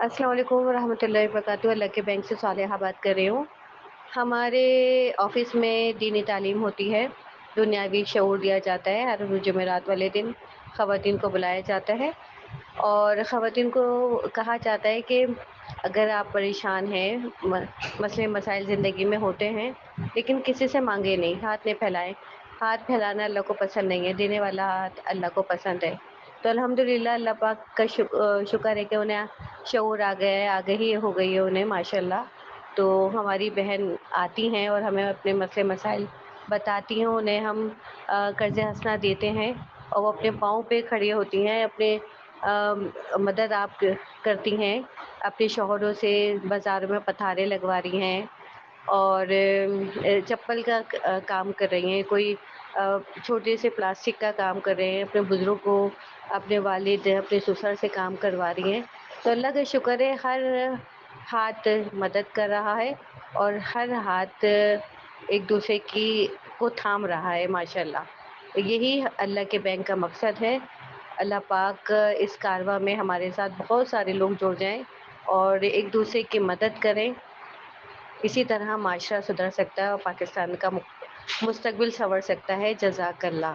अस्सलाम वालेकुम वरहमतुल्लाहि वबरकातुहू। अल्लाह के बैंक से सालेहा बात कर रही हूँ। हमारे ऑफ़िस में दीनी तालीम होती है, दुनियावी शऊर दिया जाता है। हर जुमेरात वाले दिन ख़वातीन को बुलाया जाता है और ख़वातीन को कहा जाता है कि अगर आप परेशान हैं, मसले मसाइल ज़िंदगी में होते हैं, लेकिन किसी से मांगे नहीं, हाथ नहीं फैलाएं। हाथ फैलाना अल्लाह को पसंद नहीं है, देने वाला हाथ अल्लाह को पसंद है। तो अल्हम्दुलिल्लाह अल्लाह पाक का शुक्र है कि उन्हें शऊर आ गया है, आगाही हो गई है उन्हें माशाल्लाह। तो हमारी बहन आती हैं और हमें अपने मसले मसाइल बताती हैं, उन्हें हम कर्ज़ हसना देते हैं और वो अपने पाँव पे खड़ी होती हैं, अपने मदद आप करती हैं, अपने शौहरों से बाज़ारों में पथारे लगवा रही हैं और चप्पल का काम कर रही हैं, कोई छोटे से प्लास्टिक का काम कर रहे हैं, अपने बुज़ुर्ग को, अपने वालिद, अपने ससुर से काम करवा रही हैं। तो अल्लाह का शुक्र है हर हाथ मदद कर रहा है और हर हाथ एक दूसरे की को थाम रहा है माशाल्लाह। यही अल्लाह के बैंक का मकसद है। अल्लाह पाक इस कारवां में हमारे साथ बहुत सारे लोग जुड़ जाएँ और एक दूसरे की मदद करें। इसी तरह माशरा सुधर सकता है और पाकिस्तान का मुस्तकबिल संवर सकता है। जज़ाकल्लाह।